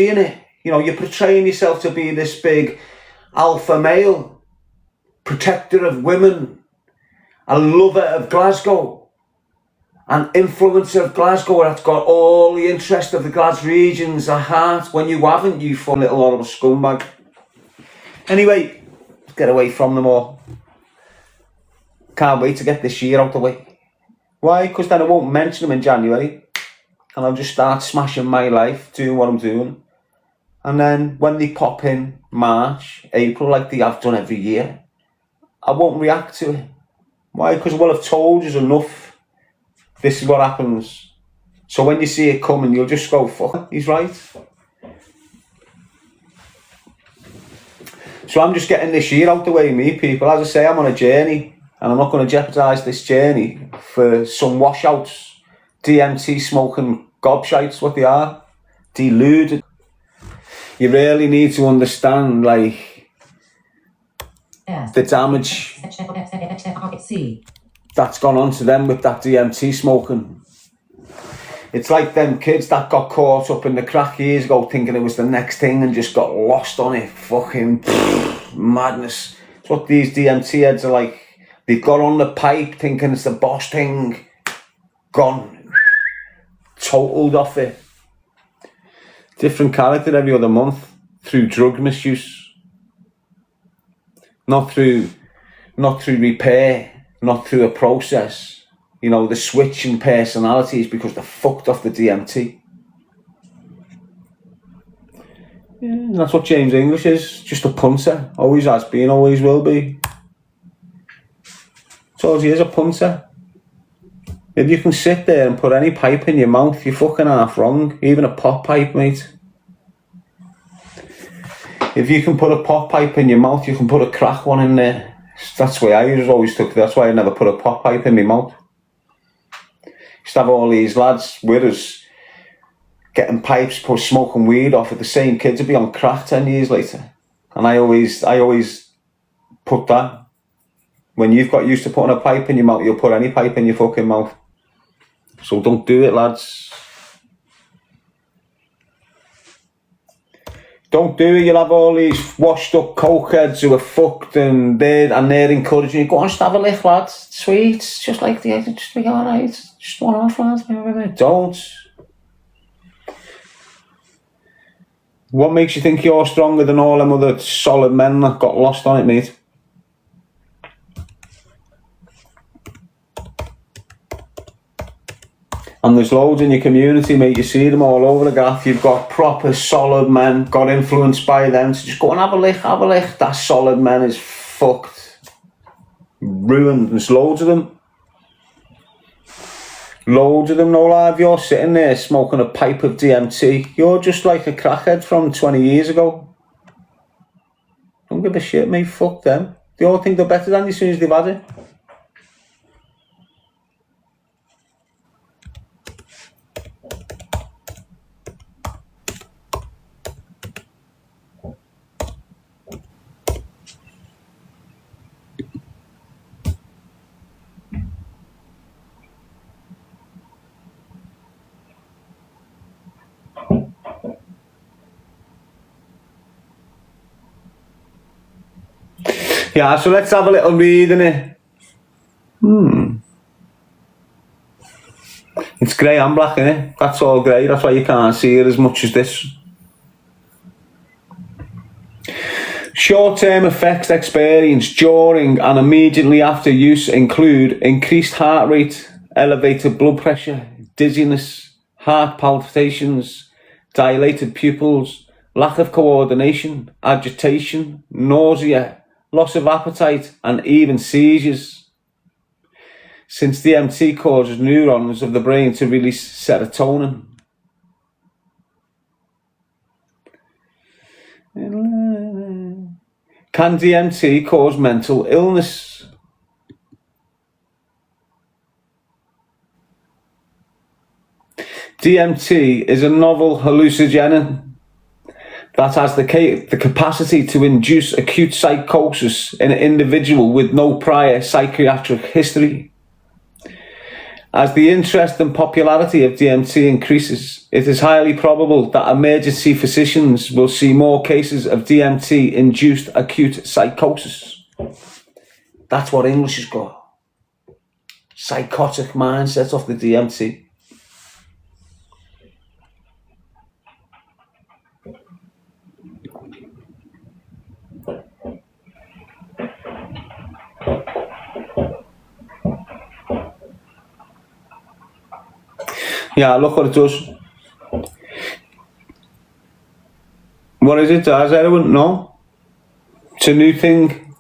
seeing it. You know, you're portraying yourself to be this big alpha male, protector of women, a lover of Glasgow, an influencer of Glasgow that's got all the interest of the Glaswegians at heart, when you haven't, you fucking little horrible scumbag. Anyway, let's get away from them all. Can't wait to get this year out the way. Why? Because then I won't mention them in January, and I'll just start smashing my life, doing what I'm doing. And then when they pop in March, April, like they have done every year, I won't react to it. Why? Because I will have told you enough. This is what happens. So when you see it coming, you'll just go, fuck, he's right. So I'm just getting this year out the way, me people. As I say, I'm on a journey, and I'm not going to jeopardise this journey for some washouts, DMT smoking gobshites, what they are, deluded. You really need to understand, like, the damage that's gone on to them with that DMT smoking. It's like them kids that got caught up in the crack years ago thinking it was the next thing and just got lost on it. Fucking madness. It's what these DMT heads are like. They've got on the pipe thinking it's the boss thing. Gone. Totaled off it. Different character every other month through drug misuse. Not through repair, not through a process. You know, the switch in personalities because they're fucked off the DMT. Yeah, and that's what James English is, just a punter. Always has been, always will be. So he is a punter. If you can sit there and put any pipe in your mouth, you're fucking half wrong. Even a pop pipe, mate. If you can put a pop pipe in your mouth, you can put a crack one in there. That's the way I always took it. That's why I never put a pop pipe in my mouth. Used to have all these lads with us getting pipes, smoking weed off of the same kids would be on crack 10 years later. And I always put that. When you've got used to putting a pipe in your mouth, you'll put any pipe in your fucking mouth. So don't do it, lads. Don't do it. You'll have all these washed up cokeheads who are fucked and they're encouraging you. Go on, just have a lick, lads. Sweet. It's just like just be alright. Just one off, lads. Don't. What makes you think you're stronger than all them other solid men that got lost on it, mate? And there's loads in your community, mate. You see them all over the gaff. You've got proper solid men, got influenced by them. So just go and have a lick, have a lick. That solid man is fucked. Ruined. There's loads of them. Loads of them, no lie. If you're sitting there smoking a pipe of DMT, you're just like a crackhead from 20 years ago. Don't give a shit, mate. Fuck them. They all think they're better than you as soon as they've had it. Yeah, so let's have a little read in it. It's grey and black, innit? That's all grey, that's why you can't see it as much as this. Short-term effects experienced during and immediately after use include increased heart rate, elevated blood pressure, dizziness, heart palpitations, dilated pupils, lack of coordination, agitation, nausea, loss of appetite, and even seizures. Since DMT causes neurons of the brain to release serotonin. Can DMT cause mental illness? DMT is a novel hallucinogen that has the capacity to induce acute psychosis in an individual with no prior psychiatric history. As the interest and popularity of DMT increases, it is highly probable that emergency physicians will see more cases of DMT-induced acute psychosis. That's what English has got. Psychotic mindset off the DMT. Yeah, look what it does. What is it? As anyone know? It's a new thing.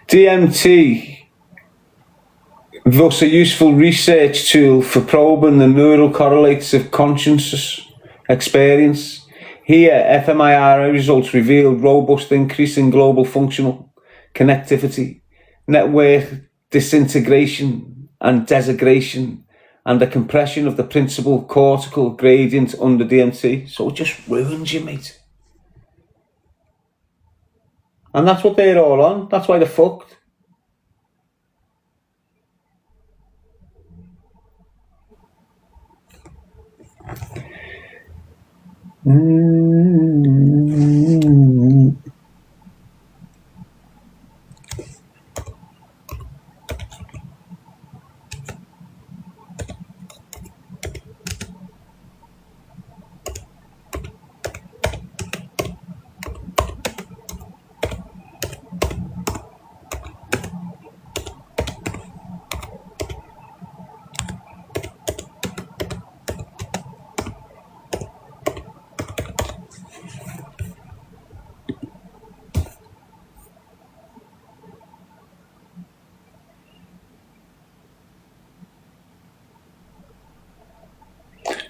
DMT, thus a useful research tool for probing the neural correlates of consciousness experience. Here, fMRI results revealed robust increase in global functional connectivity, network disintegration and desegregation, and the compression of the principal cortical gradient under DMT. So it just ruins you, mate. And that's what they're all on. That's why they're fucked.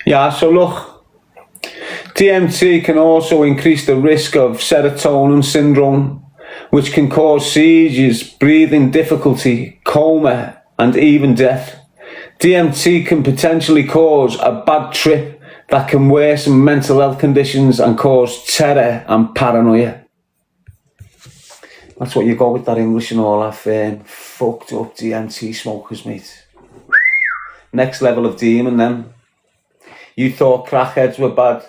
Yeah, so look, DMT can also increase the risk of serotonin syndrome, which can cause seizures, breathing difficulty, coma, and even death. DMT can potentially cause a bad trip that can worsen mental health conditions and cause terror and paranoia. That's what you got with that English and all that fucked up DMT smokers, mate. Next level of demon then. You thought crackheads were bad.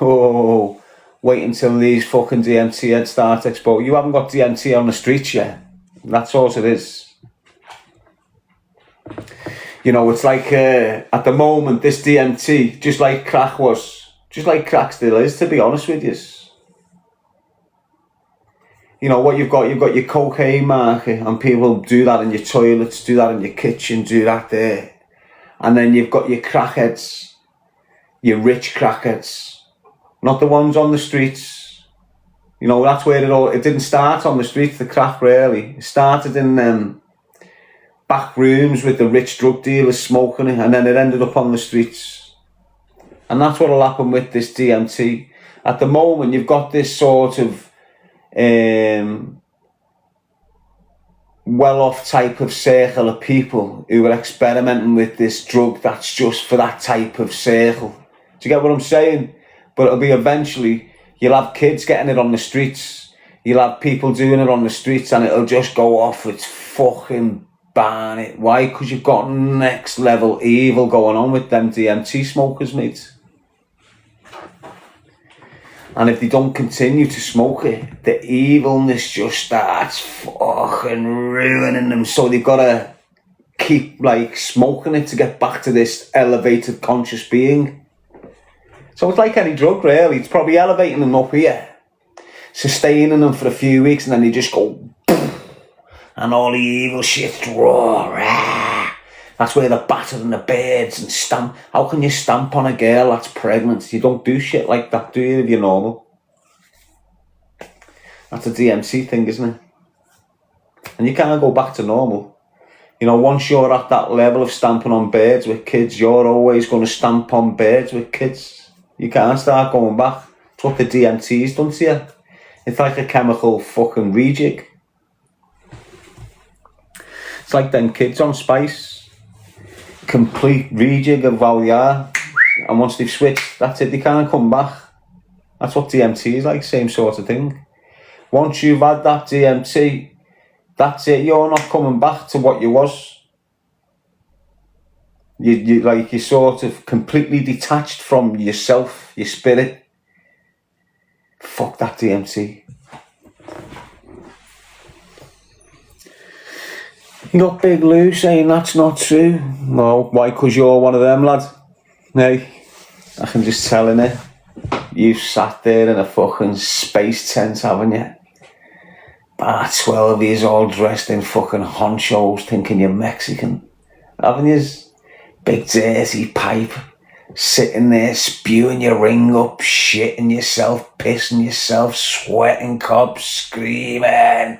Oh, wait until these fucking DMT heads start exposing. You haven't got DMT on the streets yet. That's all it is. You know, it's like at the moment, this DMT, just like crack was, just like crack still is, to be honest with you. You know what you've got your cocaine market, and people do that in your toilets, do that in your kitchen, do that there. And then you've got your crackheads. Your rich crackheads, not the ones on the streets. You know, that's where it didn't start on the streets, the crack really. It started in back rooms with the rich drug dealers smoking it, and then it ended up on the streets. And that's what'll happen with this DMT. At the moment, you've got this sort of well-off type of circle of people who are experimenting with this drug that's just for that type of circle. Do you get what I'm saying? But it'll be eventually, you'll have kids getting it on the streets, you'll have people doing it on the streets, and it'll just go off. It's fucking ban it. Why? Because you've got next level evil going on with them DMT smokers, mate. And if they don't continue to smoke it, the evilness just starts fucking ruining them. So they've got to keep like smoking it to get back to this elevated conscious being. So it's like any drug really. It's probably elevating them up here, sustaining them for a few weeks, and then they just go and all the evil shit's raw. That's where they're battering the birds and stamp. How can you stamp on a girl that's pregnant? You don't do shit like that, do you, if you're normal? That's a DMT thing, isn't it? And you can't go back to normal. You know, once you're at that level of stamping on birds with kids, you're always going to stamp on birds with kids. You can't start going back. It's what the DMT's done to you. It's like a chemical fucking rejig. It's like them kids on Spice. Complete rejig of how they are. And once they've switched, that's it, they can't come back. That's what DMT is like, same sort of thing. Once you've had that DMT, that's it, you're not coming back to what you was. You're sort of completely detached from yourself, your spirit. Fuck that DMT. You got Big Lou saying that's not true. No, why? Because you're one of them, lad. Hey, I can just tell in it. You've sat there in a fucking space tent, haven't you? About 12 years old, dressed in fucking honchos, thinking you're Mexican. Haven't you? Big dirty pipe. Sitting there spewing your ring up, shitting yourself, pissing yourself, sweating cobs, screaming.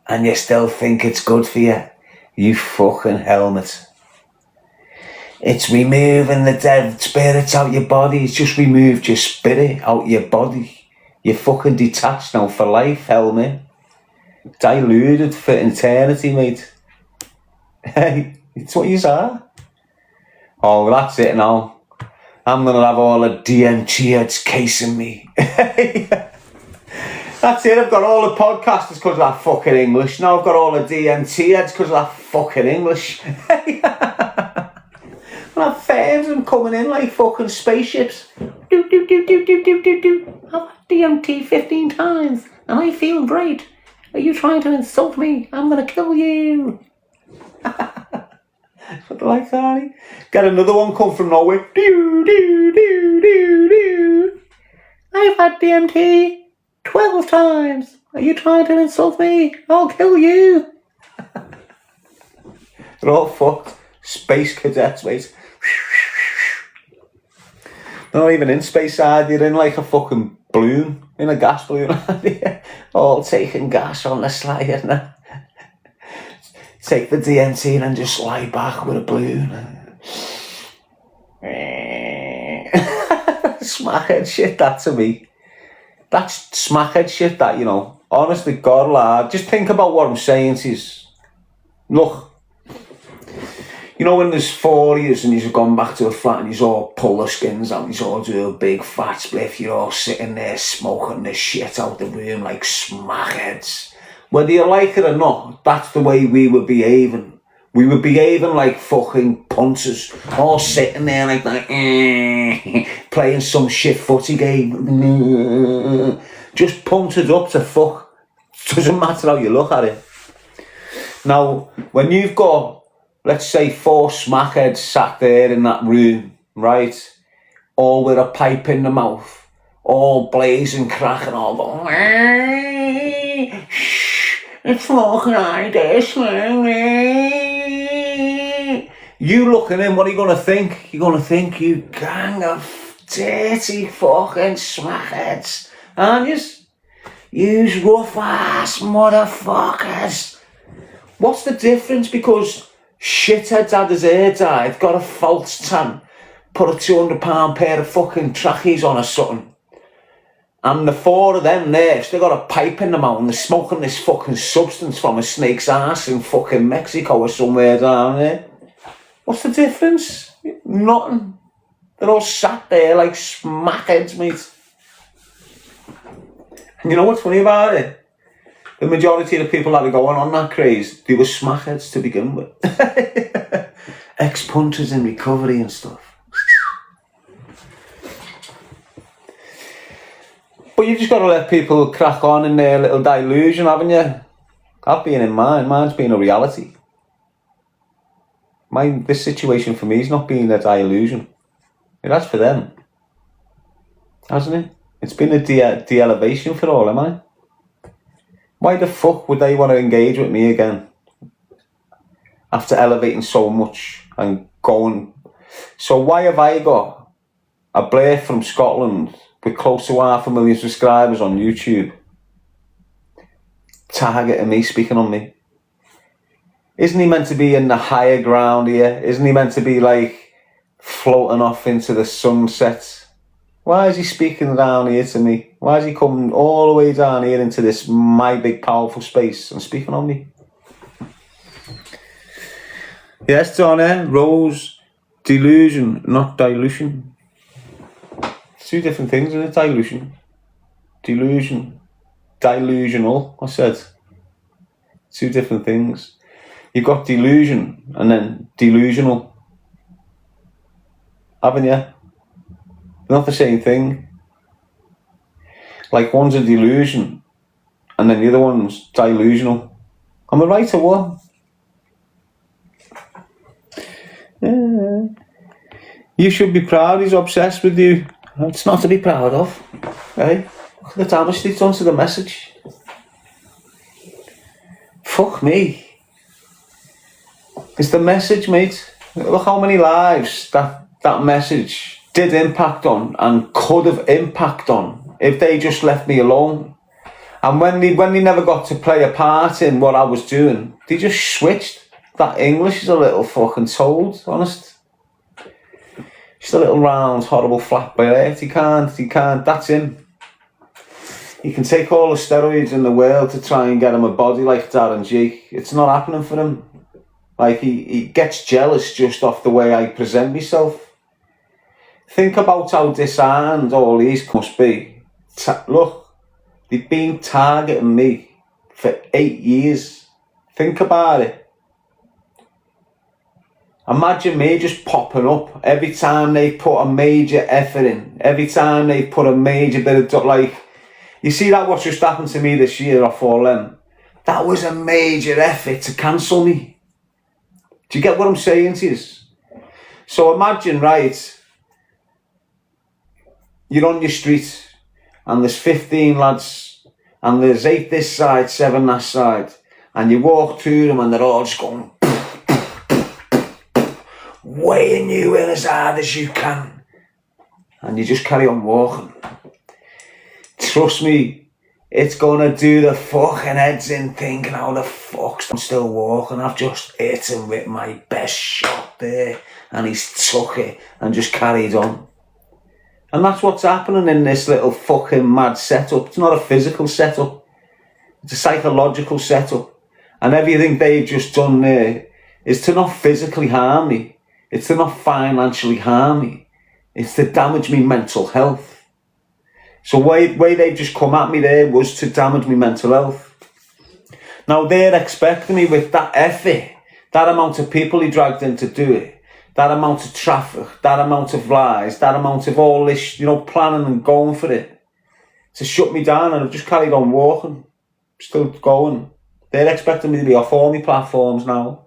And you still think it's good for you. You fucking helmet. It's removing the dead spirits out your body. It's just removed your spirit out your body. You're fucking detached now for life, helmet. Diluted for eternity, mate. Hey, it's what you are. Oh, that's it now. I'm gonna have all the DMT heads casing me. That's it, I've got all the podcasters because of that fucking English. Now I've got all the DMT heads because of that fucking English. I'll have fans of them coming in like fucking spaceships. I've had DMT 15 times and I feel great. Are you trying to insult me? I'm gonna kill you. What like that? Get another one come from nowhere. I've had DMT 12 times. Are you trying to insult me? I'll kill you. They're all fucked. Space cadets, mate. They're not even in space side. They're in like a fucking balloon. In a gas balloon. All taking gas on the slide now. Take the DMT and then just lie back with a balloon. Smackhead shit, that to me. That's smackhead shit, that, you know. Honestly, God, lad, just think about what I'm saying to you. Look, you know when there's 4 years and you've gone back to a flat and you've all pull the skins out, you've all do a big fat spliff, you're all sitting there smoking the shit out the room like smackheads. Whether you like it or not, that's the way we were behaving. We were behaving like fucking punters, all sitting there like that, playing some shit footy game. Just punted up to fuck. Doesn't matter how you look at it. Now, when you've got, let's say, 4 smackheads sat there in that room, right, all with a pipe in the mouth, all blazing, cracking, all going, it's fucking like this, you looking in, what are you going to think? You're going to think, you gang of dirty fucking smackheads, aren't you? Yous rough ass motherfuckers. What's the difference? Because shitheads had his hair dyed, got a false tan, put a £200 pair of fucking trackies on or something. And the 4 of them there, they got a pipe in the mouth and they're smoking this fucking substance from a snake's ass in fucking Mexico or somewhere down there. What's the difference? Nothing. They're all sat there like smackheads, mate. And you know what's funny about it? The majority of the people that are going on that craze, they were smackheads to begin with. Ex-punters in recovery and stuff. But you've just got to let people crack on in their little delusion, haven't you? I've been in mine. Mine's been a reality. This situation for me is not being a delusion. That's for them. Hasn't it? It's been a de-elevation for all, am I? Why the fuck would they want to engage with me again? After elevating so much and going... So why have I got a Blair from Scotland with close to 500,000 subscribers on YouTube targeting me, speaking on me? Isn't he meant to be in the higher ground here? Isn't he meant to be like floating off into the sunset? Why is he speaking down here to me? Why is he coming all the way down here into this my big powerful space and speaking on me? Yes, Donna, Rose, delusion, not dilution. It's 2 different things, isn't it? Dilution. Delusion. Delusional, I said. 2 different things. You've got delusion and then delusional. haven't you? They're not the same thing. Like one's a delusion, and then the other one's delusional. Am I right or what? Yeah. You should be proud he's obsessed with you. It's not to be proud of. Hey, look at the damage he's done to the message. Fuck me. It's the message, mate. Look how many lives that message did impact on and could have impact on if they just left me alone. And when they never got to play a part in what I was doing, they just switched. That English is a little fucking toad, honest. Just a little round, horrible flat bird. He can't, that's him. He can take all the steroids in the world to try and get him a body like Darren G. It's not happening for him. Like, he gets jealous just off the way I present myself. Think about how disarmed all these must be. Look, they've been targeting me for 8 years. Think about it. Imagine me just popping up every time they put a major effort in. Every time they put a major bit of... Like, you see that what's just happened to me this year off all them? That was a major effort to cancel me. Do you get what I'm saying to you? So imagine, right, you're on your street and there's 15 lads and there's 8 this side, 7 that side, and you walk through them and they're all just going weighing you in as hard as you can, and you just carry on walking. Trust me, it's gonna do the fucking heads in thinking how the fuck's I'm still walking. I've just hit him with my best shot there and he's took it and just carried on. And that's what's happening in this little fucking mad setup. It's not a physical setup, it's a psychological setup. And everything they've just done there is to not physically harm me, it's to not financially harm me, it's to damage me mental health. So way they've just come at me there was to damage me mental health. Now they're expecting me with that effort, that amount of people he dragged in to do it, that amount of traffic, that amount of lies, that amount of all this, planning and going for it, to shut me down, and I've just carried on walking, still going. They're expecting me to be off all my platforms now,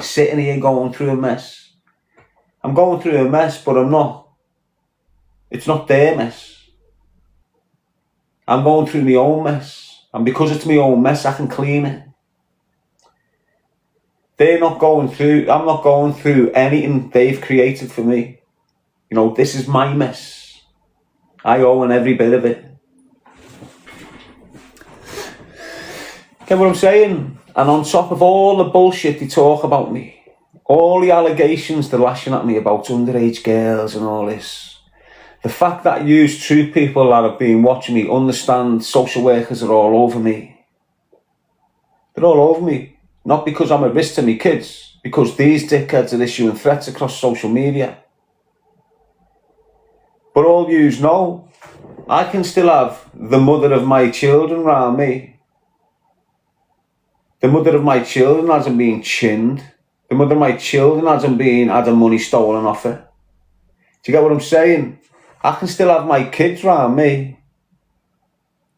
sitting here going through a mess. I'm going through a mess, but I'm not. It's not their mess. I'm going through my own mess, and because it's my own mess, I can clean it. I'm not going through anything they've created for me. This is my mess. I own every bit of it. Get what I'm saying? And on top of all the bullshit they talk about me, all the allegations they're lashing at me about underage girls and all this, the fact that true people that have been watching me understand social workers are all over me. They're all over me. Not because I'm a risk to me kids, because these dickheads are issuing threats across social media. But all yous know, I can still have the mother of my children around me. The mother of my children hasn't been chinned. The mother of my children hasn't had her money stolen off her. Do you get what I'm saying? I can still have my kids round me.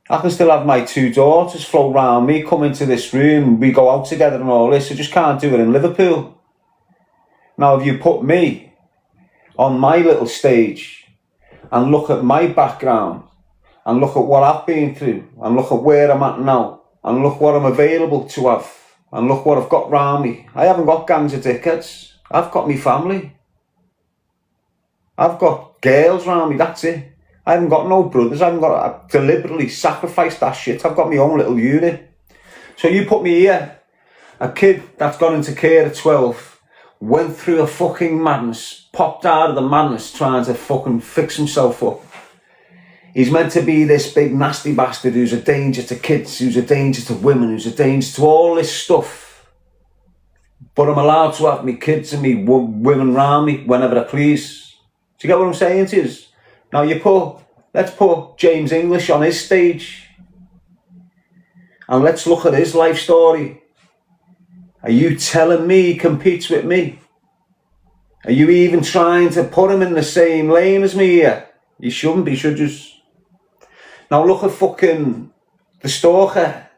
I can still have my 2 daughters float round me, come into this room, we go out together and all this. I just can't do it in Liverpool. Now, if you put me on my little stage and look at my background and look at what I've been through and look at where I'm at now and look what I'm available to have and look what I've got round me. I haven't got gangs of dickheads. I've got me family. I've got girls around me, that's it. I haven't got no brothers. I've deliberately sacrificed that shit. I've got my own little unit. So you put me here, a kid that's gone into care at 12, went through a fucking madness, popped out of the madness trying to fucking fix himself up. He's meant to be this big nasty bastard who's a danger to kids, who's a danger to women, who's a danger to all this stuff. But I'm allowed to have me kids and me women around me whenever I please. Do you get what I'm saying to you? Now let's put James English on his stage and let's look at his life story. Are you telling me he competes with me? Are you even trying to put him in the same lane as me here? You shouldn't be, should you? Now look at fucking the stalker.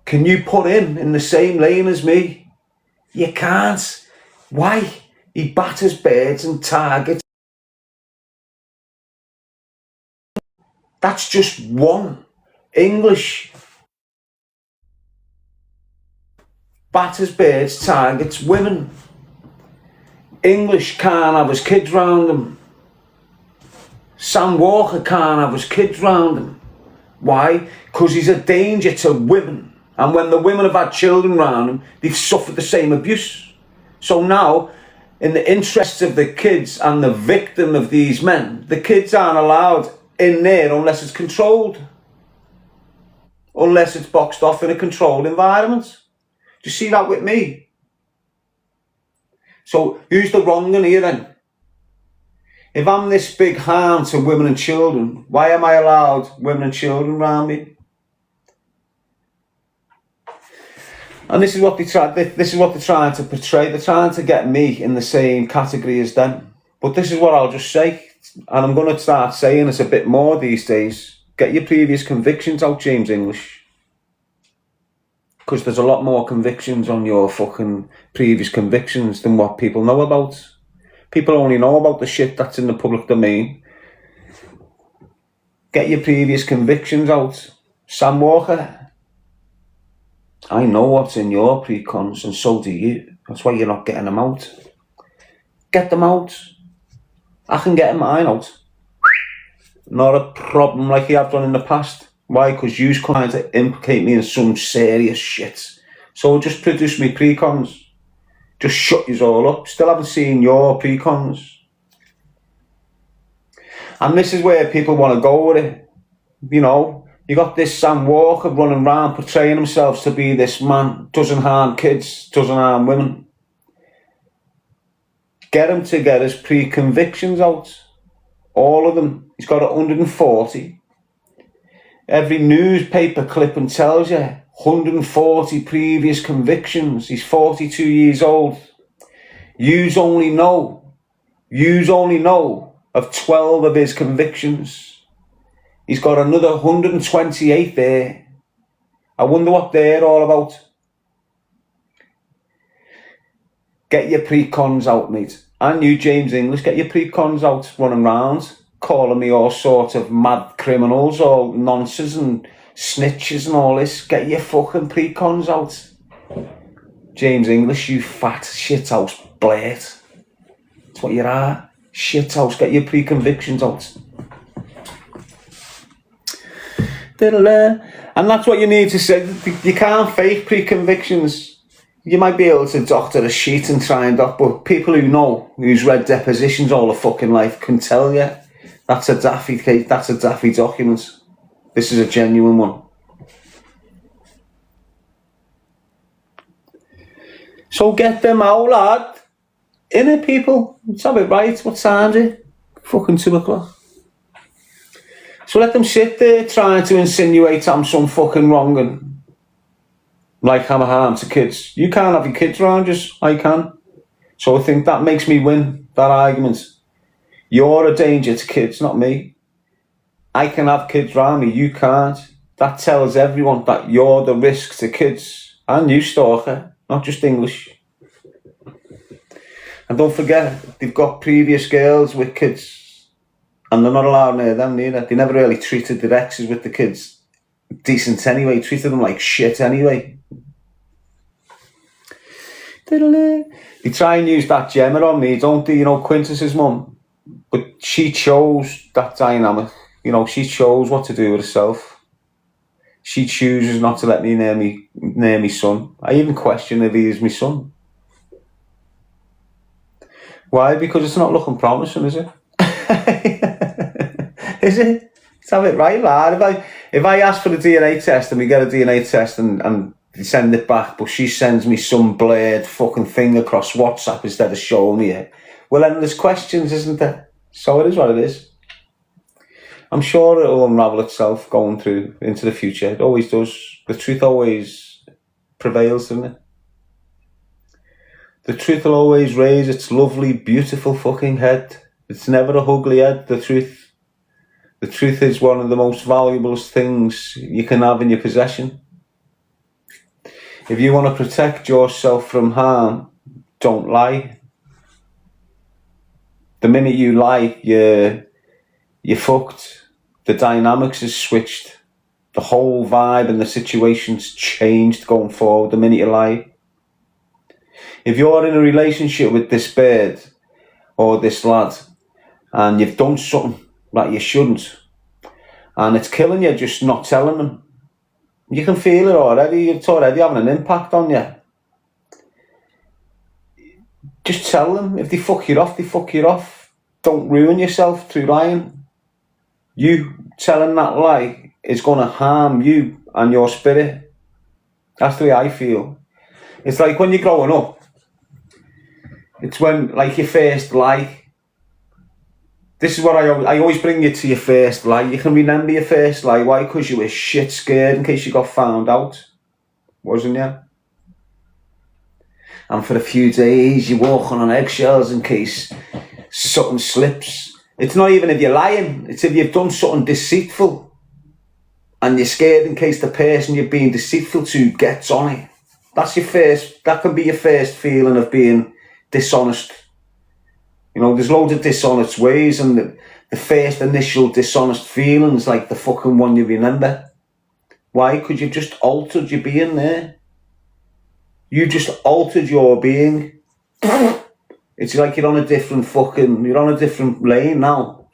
Can you put him in the same lane as me? You can't. Why? He batters birds and targets. That's just one. English. Batters birds, targets women. English can't have his kids round him. Sam Walker can't have his kids round him. Why? Because he's a danger to women. And when the women have had children round him, they've suffered the same abuse. So now, in the interests of the kids and the victim of these men, the kids aren't allowed in there unless it's controlled. Unless it's boxed off in a controlled environment. Do you see that with me? So who's the wrong one here then? If I'm this big harm to women and children, why am I allowed women and children around me? And this is what they're trying to portray. They're trying to get me in the same category as them. But this is what I'll just say, and I'm going to start saying this a bit more these days. Get your previous convictions out, James English. Because there's a lot more convictions on your fucking previous convictions than what people know about. People only know about the shit that's in the public domain. Get your previous convictions out. Sam Walker, I know what's in your precons, and so do you. That's why you're not getting them out. Get them out. I can get mine out. Not a problem like you have done in the past. Why? Because you're trying to implicate me in some serious shit. So just produce me precons. Just shut you all up. Still haven't seen your precons. And this is where people want to go with it. You know, you got this Sam Walker running around portraying himself to be this man. Doesn't harm kids, doesn't harm women. Get him to get his pre-convictions out. All of them. He's got 140. Every newspaper clipping tells you 140 previous convictions. He's 42 years old. Yous only know of 12 of his convictions. He's got another 128 there. I wonder what they're all about. Get your pre-cons out, mate. And you, James English, get your pre-cons out running round, calling me all sorts of mad criminals, all nonsense and snitches and all this. Get your fucking pre-cons out. James English, you fat shithouse blade. That's what you are. Shithouse. Get your pre-convictions out. And that's what you need to say. You can't fake pre-convictions. You might be able to doctor a sheet and try and but people who know, who's read depositions all their fucking life, can tell you that's a daffy case, that's a daffy document. This is a genuine one. So get them out, lad. Innit, people? Let's have it right. What time is it? Fucking 2 o'clock. So let them sit there trying to insinuate I'm some fucking wronging. Like I'm a harm to kids. You can't have your kids around you. I can. So I think that makes me win that argument. You're a danger to kids, not me. I can have kids around me. You can't. That tells everyone that you're the risk to kids. And you, stalker. Not just English. And don't forget, they've got previous girls with kids. And they're not allowed near them neither. They never really treated their exes with the kids decent anyway. Treated them like shit anyway. They try and use that Gemma on me, don't they? You know, Quintus's mum. But she chose that dynamic. You know, she chose what to do with herself. She chooses not to let me near me son. I even question if he is my son. Why? Because it's not looking promising, is it? Is it? Let's have it right, lad. If I ask for the DNA test and we get a DNA test and they send it back, but she sends me some blurred fucking thing across WhatsApp instead of showing me it, well then there's questions, isn't there? So it is what it is. I'm sure it'll unravel itself going through into the future. It always does. The truth always prevails, doesn't it? The truth will always raise its lovely, beautiful fucking head. It's never a ugly head, the truth. The truth is one of the most valuable things you can have in your possession. If you want to protect yourself from harm, don't lie. The minute you lie, you're fucked. The dynamics is switched. The whole vibe and the situation's changed going forward the minute you lie. If you're in a relationship with this bird or this lad and you've done something that you shouldn't and it's killing you just not telling them, you can feel it already. It's already having an impact on you. Just tell them. If they fuck you off, they fuck you off. Don't ruin yourself through lying. You telling that lie is going to harm you and your spirit. That's the way I feel. It's like when you're growing up. It's when, like, your first lie. This is what I always bring you to your first lie. You can remember your first lie. Why? Because you were shit scared in case you got found out. Wasn't you? And for a few days you're walking on eggshells in case something slips. It's not even if you're lying. It's if you've done something deceitful and you're scared in case the person you're being deceitful to gets on it. That's your first. That can be your first feeling of being dishonest. You know, there's loads of dishonest ways, and the first initial dishonest feeling's like the fucking one you remember. Why? Because you've just altered your being there. You just altered your being. It's like you're on a different lane now.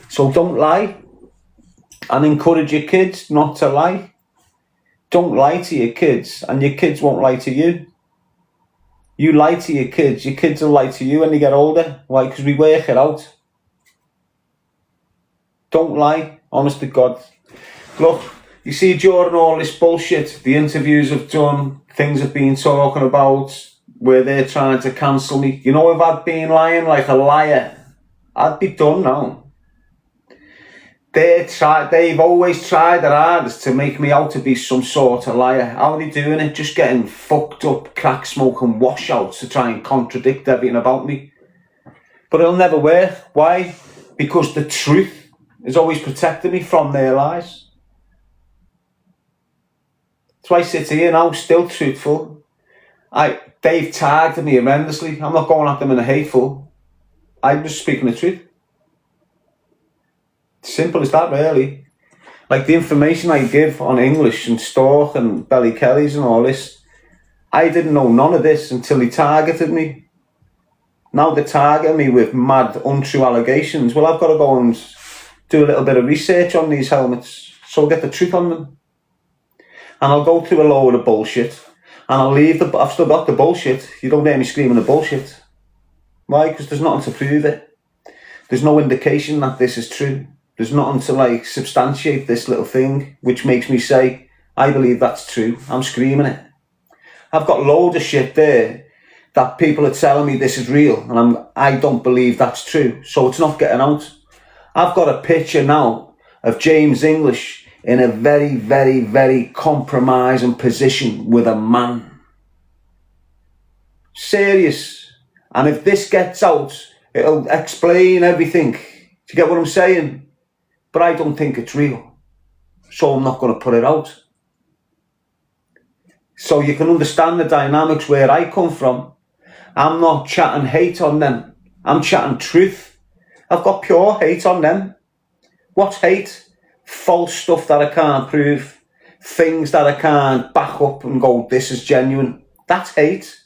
So don't lie. And encourage your kids not to lie. Don't lie to your kids, and your kids won't lie to you. You lie to your kids will lie to you when they get older. Why? Because we work it out. Don't lie, honest to God. Look, you see, during all this bullshit, the interviews I've done, things I've been talking about, where they're trying to cancel me. You know, if I'd been lying like a liar, I'd be done now. They've always tried their hardest to make me out to be some sort of liar. How are they doing it? Just getting fucked up, crack smoking washouts to try and contradict everything about me. But it'll never work. Why? Because the truth is always protecting me from their lies. So I sit here now, still truthful. They've tagged me horrendously. I'm not going at them in a hateful. I'm just speaking the truth. Simple as that, really. Like the information I give on English and Stork and Belly Kellys and all this, I didn't know none of this until he targeted me. Now they're targeting me with mad, untrue allegations. Well, I've got to go and do a little bit of research on these helmets, so I'll get the truth on them. And I'll go through a load of bullshit, and I'll leave I've still got the bullshit. You don't hear me screaming the bullshit. Why? Because there's nothing to prove it. There's no indication that this is true. There's nothing to like substantiate this little thing, which makes me say, I believe that's true. I'm screaming it. I've got loads of shit there that people are telling me this is real, and I don't believe that's true. So it's not getting out. I've got a picture now of James English in a very, very, very compromising position with a man. Serious. And if this gets out, it'll explain everything. Do you get what I'm saying? But I don't think it's real. So I'm not going to put it out. So you can understand the dynamics where I come from. I'm not chatting hate on them. I'm chatting truth. I've got pure hate on them. What's hate? False stuff that I can't prove. Things that I can't back up and go, this is genuine. That's hate.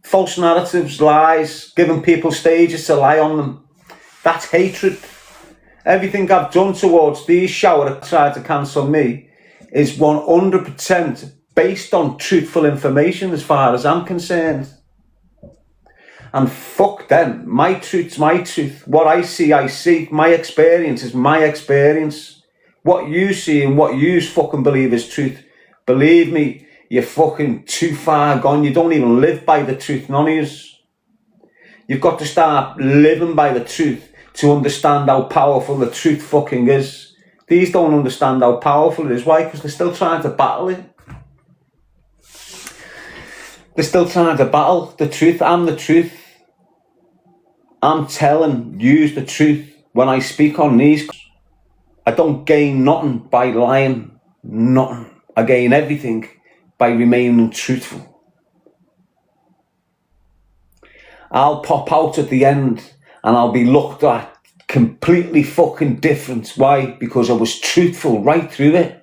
False narratives, lies, giving people stages to lie on them. That's hatred. Everything I've done towards these shower that tried to cancel me is 100% based on truthful information as far as I'm concerned. And fuck them. My truth's my truth. What I see. My experience is my experience. What you see and what you fucking believe is truth. Believe me, you're fucking too far gone. You don't even live by the truth, none of yous. You've got to start living by the truth to understand how powerful the truth fucking is. These don't understand how powerful it is. Why? Because they're still trying to battle it. They're still trying to battle the truth. I'm the truth. I'm telling you the truth when I speak on these. I don't gain nothing by lying. Nothing. I gain everything by remaining truthful. I'll pop out at the end and I'll be looked at completely fucking different. Why? Because I was truthful right through it.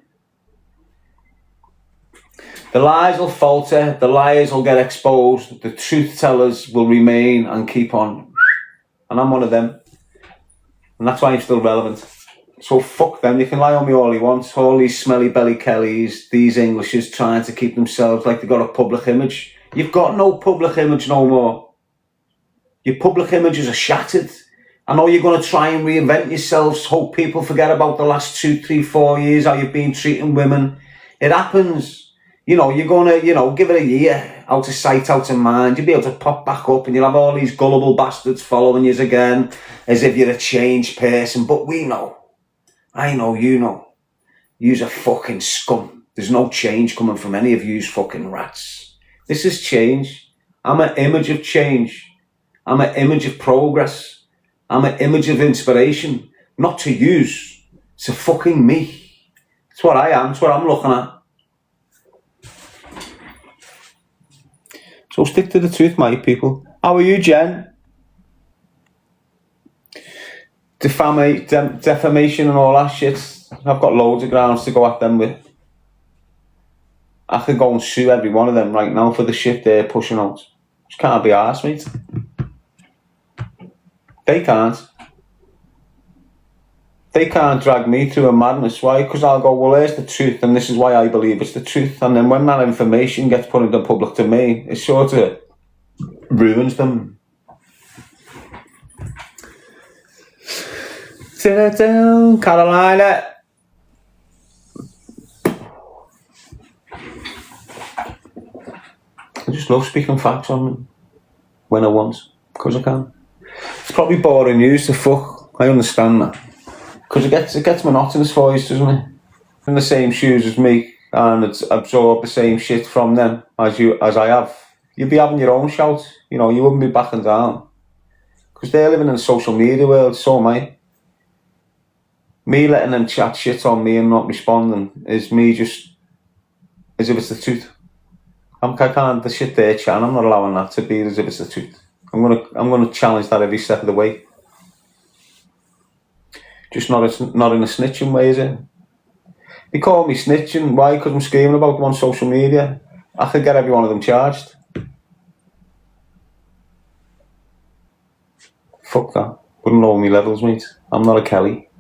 The lies will falter, the liars will get exposed, the truth tellers will remain and keep on. And I'm one of them. And that's why I'm still relevant. So fuck them, you can lie on me all you want. All these smelly belly Kellys, these Englishes trying to keep themselves like they've got a public image. You've got no public image no more. Your public images are shattered. I know you're going to try and reinvent yourselves, hope people forget about the last 2, 3, 4 years, how you've been treating women. It happens. You know, you're going to, you know, give it a year, out of sight, out of mind. You'll be able to pop back up and you'll have all these gullible bastards following you again, as if you're a changed person. But we know. I know, you know. You's a fucking scum. There's no change coming from any of you's fucking rats. This is change. I'm an image of change. I'm an image of progress. I'm an image of inspiration. Not to use, to fucking me. It's what I am. It's what I'm looking at. So stick to the truth, my people. How are you, Jen? Defamation and all that shit. I've got loads of grounds to go at them with. I could go and sue every one of them right now for the shit they're pushing out. Just can't be arsed, mate. They can't. They can't drag me through a madness. Why? Because I'll go, well, here's the truth, and this is why I believe it's the truth. And then when that information gets put into public domain, it sort of ruins them. Carolina. I just love speaking facts on them when I want, because I can. It's probably boring news to fuck. I understand that. Because it gets monotonous for you, doesn't it? In the same shoes as me, and it's absorb the same shit from them as I have. You'd be having your own shout, you know, you wouldn't be backing down. Because they're living in the social media world, so am I. Me letting them chat shit on me and not responding is me just, as if it's the truth. I can't, the shit they're chatting, I'm not allowing that to be as if it's the truth. I'm gonna challenge that every step of the way. Just not in a snitching way, is it? They call me snitching. Why? Because I'm screaming about them on social media. I could get every one of them charged. Fuck that. Wouldn't know me levels, mate. I'm not a Kelly.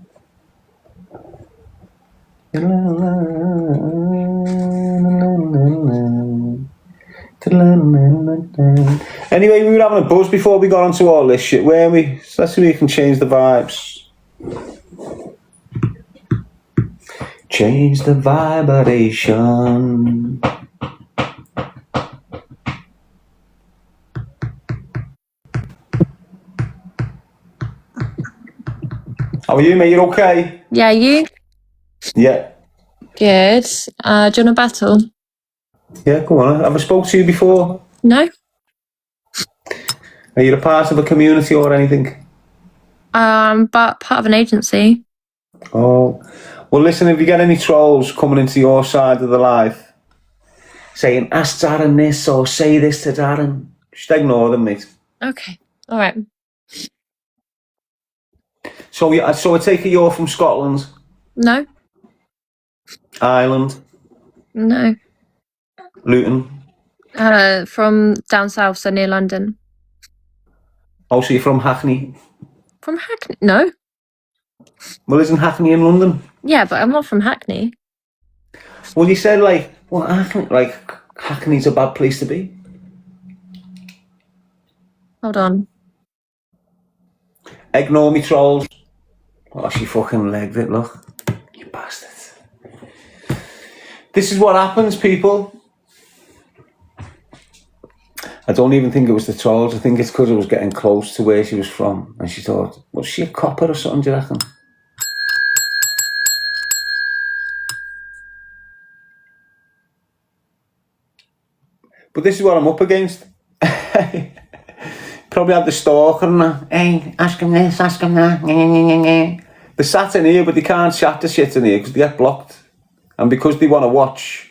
Anyway, we were having a buzz before we got onto all this shit, weren't we? So let's see if we can change the vibes. Change the vibration. How are you, mate? You okay? Yeah, you? Yeah. Good. Do you want a battle? Yeah, go on. Have I spoke to you before? No. Are you a part of a community or anything? But part of an agency. Oh. Well, listen, if you get any trolls coming into your side of the life saying, ask Darren this or say this to Darren, just ignore them, mate. Okay. All right. So I take it you're from Scotland? No. Ireland? No. Luton? From down south, so near London. Oh, so you're from Hackney? From Hackney? No. Well, isn't Hackney in London? Yeah, but I'm not from Hackney. Well, you said Hackney's a bad place to be. Hold on. Ignore me, trolls. Oh, she fucking legged it, look. You bastard. This is what happens, people. I don't even think it was the trolls. I think it's because it was getting close to where she was from. And she thought, was she a copper or something, do you reckon? But this is what I'm up against. Probably have the stalker and that. Hey, ask him this, ask him that. They're sat in here, but they can't chat the shit in here because they get blocked. And because they want to watch,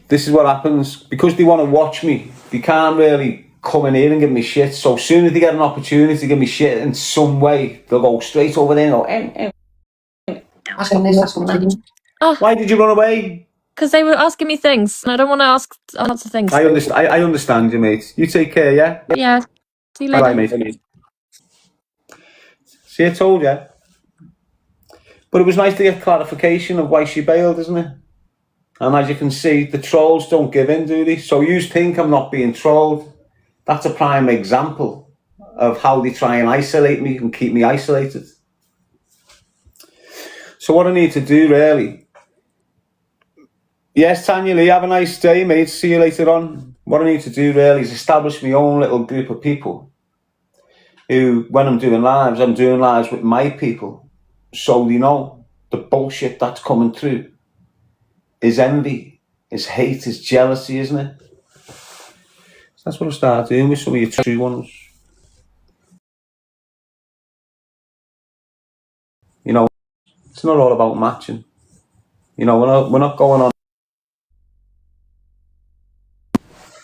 this is what happens. Because they want to watch me, they can't really come in here and give me shit. So as soon as they get an opportunity to give me shit in some way, they'll go straight over there and go, hey, ask him this, ask him that. Oh. Why did you run away? Because they were asking me things, and I don't want to ask lots of things. I understand you, mate. You take care, yeah? Yeah. See you later. Bye, mate. See, I told you. But it was nice to get clarification of why she bailed, isn't it? And as you can see, the trolls don't give in, do they? So you think I'm not being trolled. That's a prime example of how they try and isolate me and keep me isolated. So what I need to do, really... Yes, Tanya Lee, have a nice day, mate. See you later on. What I need to do, really, is establish my own little group of people who, when I'm doing lives with my people, so they know the bullshit that's coming through is envy, is hate, is jealousy, isn't it? So that's what I'll start doing with some of your true ones. You know, it's not all about matching. You know, we're not going on.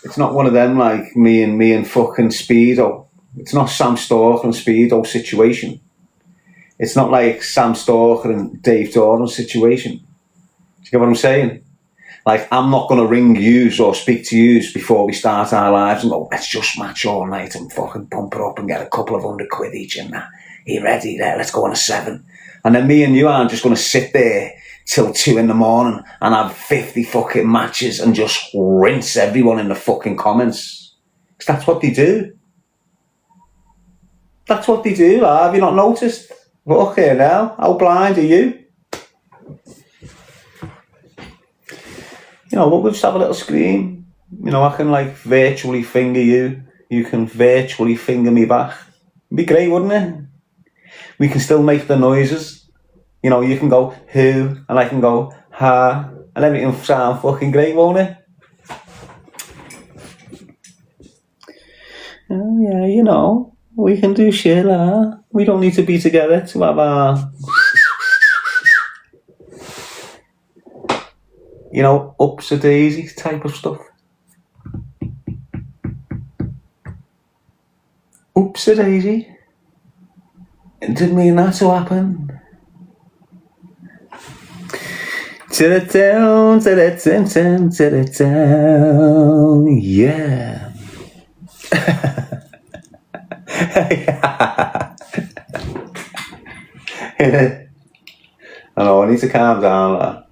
It's not one of them like me and fucking Speedo. It's not Sam Stalker and Speedo situation. It's not like Sam Stalker and Dave Doran situation. Do you get what I'm saying? Like, I'm not going to ring yous or speak to yous before we start our lives and go, let's just match all night and fucking pump it up and get a couple of £100 each and that. Are you ready? There, let's go on a 7. And then me and you aren't just going to sit there till 2 in the morning and have 50 fucking matches and just rinse everyone in the fucking comments. Because that's what they do. That's what they do, have you not noticed? Okay now, how blind are you? You know, we'll just have a little scream. You know, I can like virtually finger you. You can virtually finger me back. It'd be great, wouldn't it? We can still make the noises. You know, you can go who and I can go ha and everything will sound fucking great, won't it? Oh yeah, you know, we can do shit like that. We don't need to be together to have our... You know, ups a daisy type of stuff. Oops a daisy. Didn't mean that to happen. To the town, to the town, to the town, yeah. I know, I need to calm down, lad.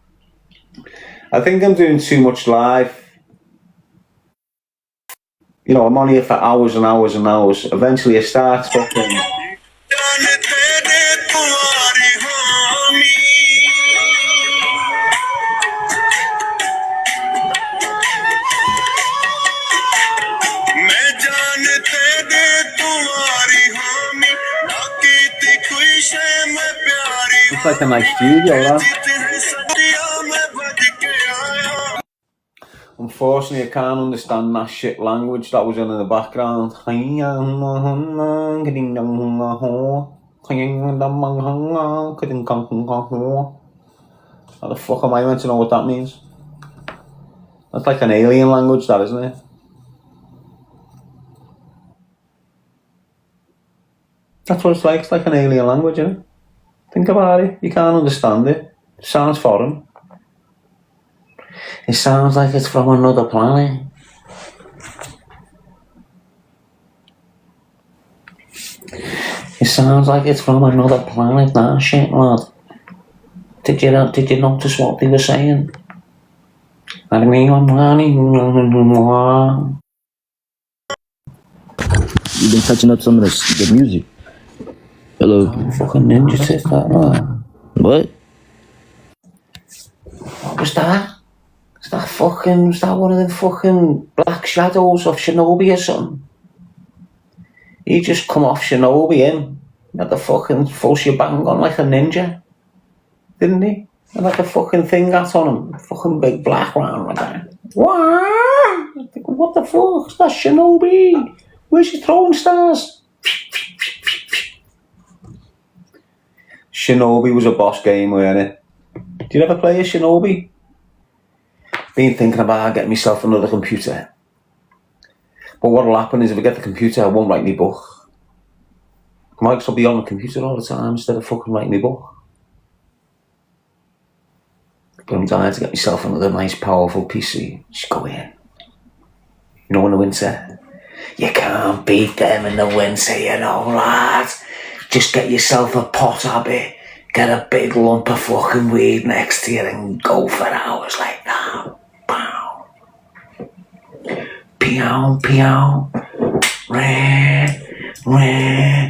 I think I'm doing too much live. You know, I'm on here for hours and hours and hours. Eventually I start fucking... It's like a nice studio, that. Unfortunately, I can't understand that shit language that was in the background. How the fuck am I meant to know what that means? That's like an alien language, that, isn't it? That's what it's like an alien language, isn't it? Think about it, you can't understand it. It sounds foreign. It sounds like it's from another planet. It sounds like it's from another planet, that shit, lad. Did you notice what they were saying? You've been touching up some of the music. Hello. Oh, fucking ninja tip, that, man. What? What was that? Was that one of them fucking black shadows of Shinobi or something? He just come off Shinobi in. He had the fucking full shebang on like a ninja. Didn't he? Had like a fucking thing hat on him. Fucking big black round like that. What? What the fuck? That's Shinobi. Where's your throwing stars? Shinobi was a boss game, wasn't it? Did you ever play a Shinobi? Been thinking about getting myself another computer. But what'll happen is if I get the computer, I won't write my book. I might as well be on the computer all the time instead of fucking writing my book. But I'm dying to get myself another nice, powerful PC. Just go in. You know, in the winter. You can't beat them in the winter, you know, lad. Just get yourself a pot habit. Get a big lump of fucking weed next to you and go for hours like that. Pow. Peow, peow. Rah, rah.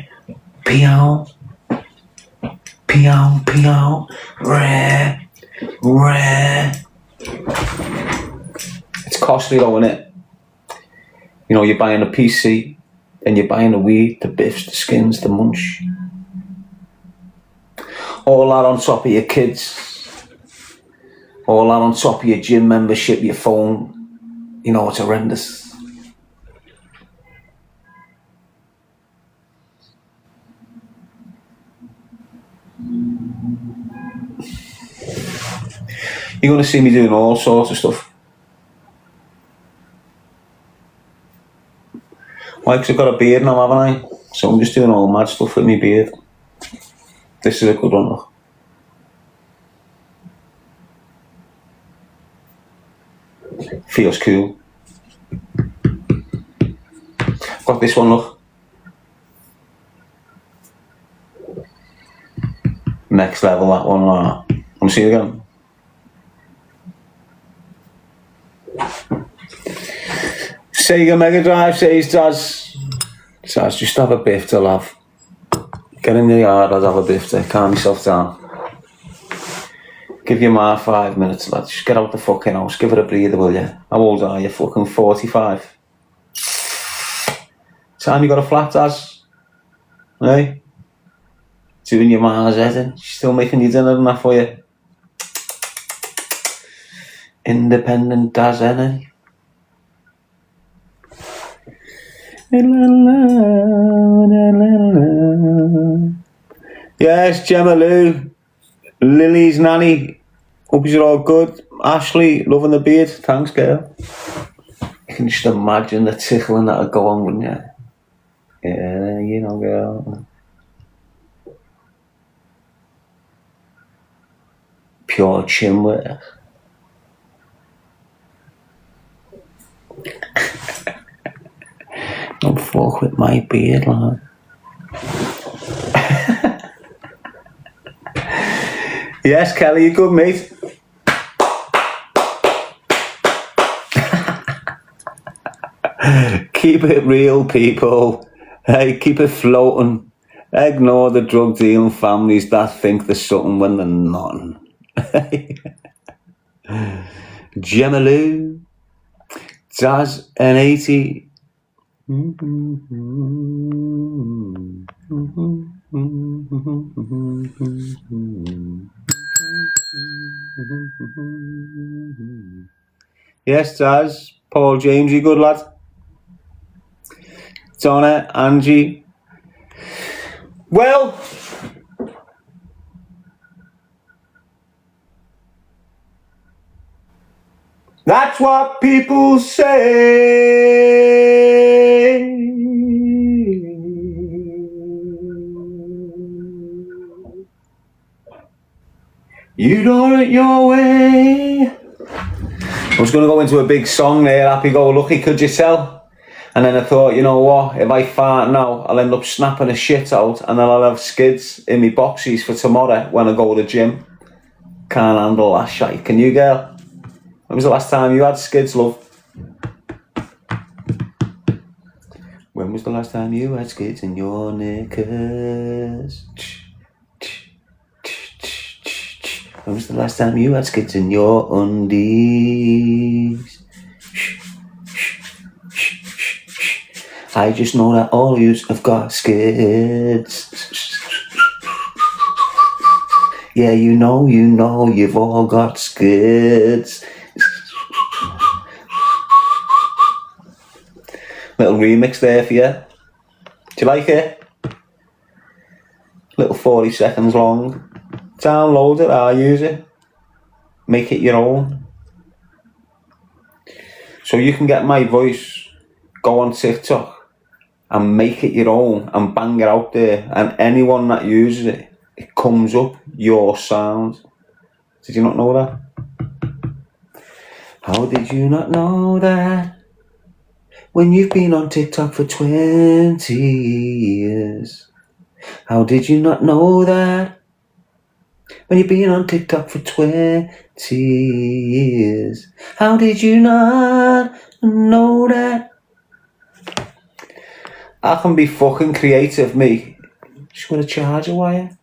Peow. Peow, peow. Rah. Rare. It's costly though, isn't it? You know, you're buying a PC, then you're buying the weed, the biffs, the skins, the munch. All that on top of your kids. All that on top of your gym membership, your phone. You know, it's horrendous. You're going to see me doing all sorts of stuff. Why? Because I've got a beard now, haven't I? So I'm just doing all mad stuff with my beard. This is a good one, look. Feels cool. Got this one, look. Next level, that one. Want to see it again? Sega Mega Drive says, Daz, just have a biff to have. Get in the yard, I'd have a biff to calm myself down. Give your ma 5 minutes, lad. Just get out the fucking house, give her a breather, will you? How old are you? Fucking 45. Time you got a flat, Daz? Hey? Doing your ma's head in. She's still making you dinner and that for you. Independent Daz, eh? Yes, Gemma Lou, Lily's nanny. Hope you're all good. Ashley, loving the beard. Thanks, girl. You can just imagine the tickling that'll go on, wouldn't you? Yeah, you know, girl. Pure chin work. Don't fuck with my beard, lad. Yes, Kelly, you good, mate? Keep it real, people. Hey, keep it floating. Ignore the drug dealing families that think there's something when they're not. Gemaloo, Daz N80. Yes, Daz. Paul James, you good lad? Donna, Angie. Well, that's what people say. You do it your way. I was going to go into a big song there, happy go lucky, could you tell? And then I thought, you know what, if I fart now, I'll end up snapping a shit out and then I'll have skids in my boxies for tomorrow when I go to the gym. Can't handle that shite. Can you, girl? When was the last time you had skids, love? When was the last time you had skids in your knickers? When was the last time you had skids in your undies? I just know that all yous have got skids. Yeah, you know, you've all got skids. Little remix there for you. Do you like it? Little 40 seconds long. Download it, I'll use it. Make it your own. So you can get my voice, go on TikTok and make it your own and bang it out there, and anyone that uses it, it comes up your sound. Did you not know that? How did you not know that? When you've been on TikTok for 20 years. How did you not know that? When you've been on TikTok for 20 years. How did you not know that? I can be fucking creative, me. Just got a charger wire.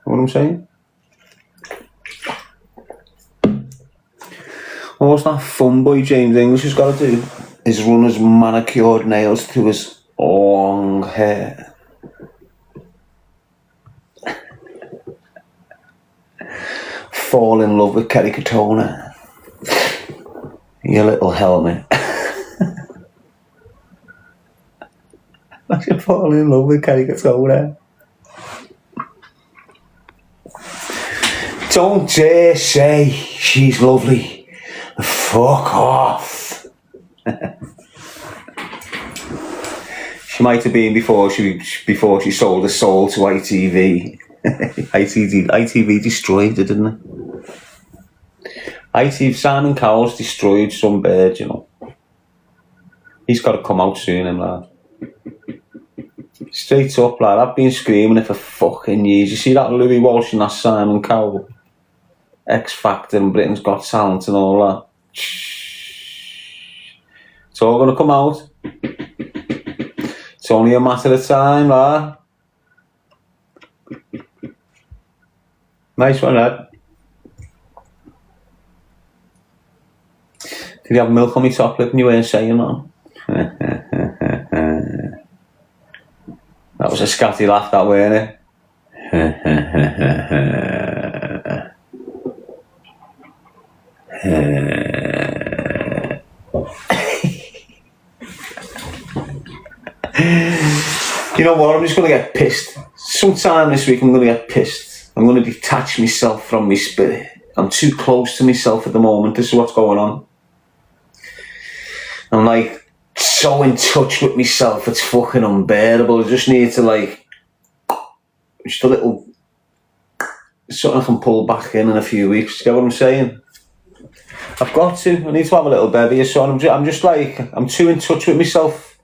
Know what I'm saying? All that fun boy James English has got to do is run his manicured nails through his long hair. Fall in love with Kerry Katona. Your little helmet. I should fall in love with Kerry Katona. Don't dare say she's lovely. Fuck off. She might have been before she sold her soul to ITV. ITV destroyed her, didn't it? Simon Cowell's destroyed some bird, you know. He's got to come out soon, him lad. Straight up, lad. I've been screaming it for fucking years. You see that Louis Walsh and that Simon Cowell? X Factor and Britain's Got Talent and all that. It's all going to come out. It's only a matter of time, lad. Nice one, lad. Did you have milk on my top lip and you weren't saying that? That was a scatty laugh, that, weren't it? You know what? I'm just going to get pissed. Sometime this week I'm going to get pissed. I'm going to detach myself from my spirit. I'm too close to myself at the moment. This is what's going on. I'm like so in touch with myself, it's fucking unbearable. I just need to just a little something I can pull back in a few weeks. Get what I'm saying? I've got to. I need to have a little bevy or something. I'm just I'm too in touch with myself.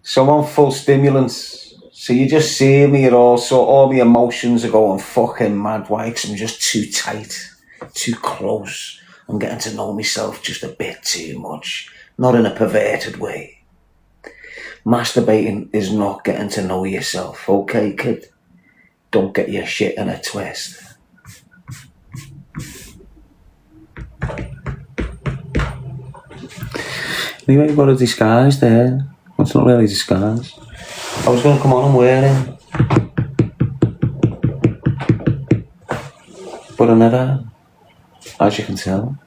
So I'm on full stimulants. So you just see me at all, so all my emotions are going fucking mad. Why? Because I'm just too tight, too close. I'm getting to know myself just a bit too much. Not in a perverted way. Masturbating is not getting to know yourself, okay, kid? Don't get your shit in a twist. Anyway, you've got a disguise there. It's not really a disguise. I was going to come on and wear it. But I never, as you can tell.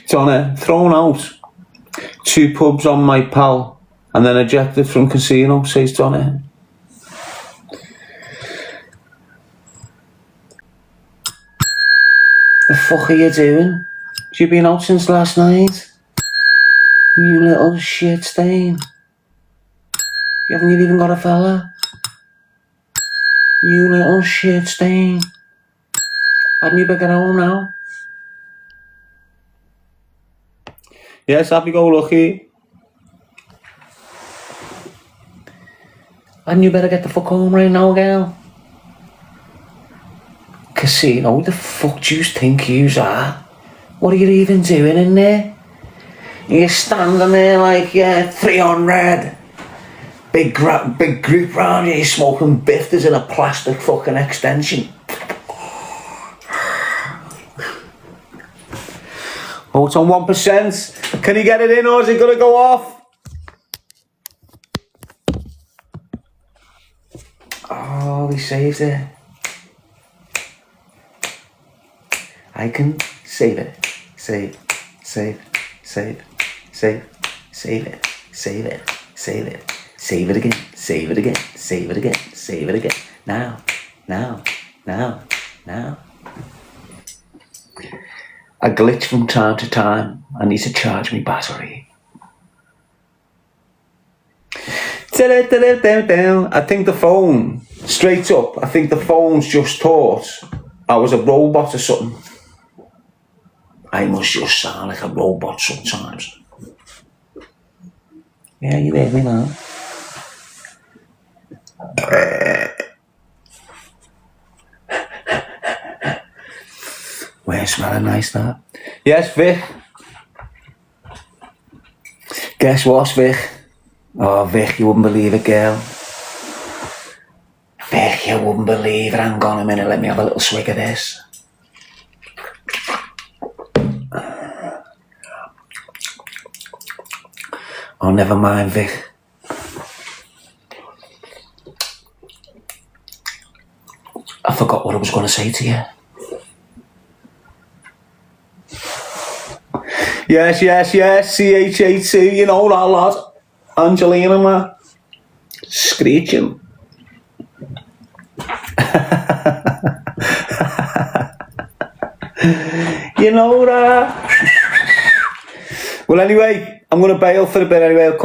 Donna, thrown out. 2 pubs on my pal and then ejected from casino, says Donna. The fuck are you doing? You been out since last night? You little shit stain. You haven't even got a fella? You little shit stain. Hadn't you better get home now? Yes, happy-go-lucky. Hadn't you better get the fuck home right now, girl? Casino, who the fuck do you think yous are? What are you even doing in there? You're standing there like, 300. Big group round you, smoking biffers in a plastic fucking extension. Oh, it's on 1%. Can you get it in or is it going to go off? Oh, he saved it. I can save it. Save, save, save, save, save it, save it, save it, save it again, save it again, save it again, save it again. Now, now, now, now. I glitch from time to time. I need to charge my battery. I think the phone, straight up, I think the phone's just thought I was a robot or something. I must just sound like a robot sometimes. Yeah, you hear me now? We're smelling nice, that. Yes, Vic. Guess what, Vic? Oh, Vic, you wouldn't believe it, girl. Vic, you wouldn't believe it. Hang on a minute, let me have a little swig of this. Oh, never mind, Vic. I forgot what I was going to say to you. Yes, CHAT, you know that lad. Angelina, man. Screeching. You know that. Well, anyway, I'm going to bail for a bit anyway.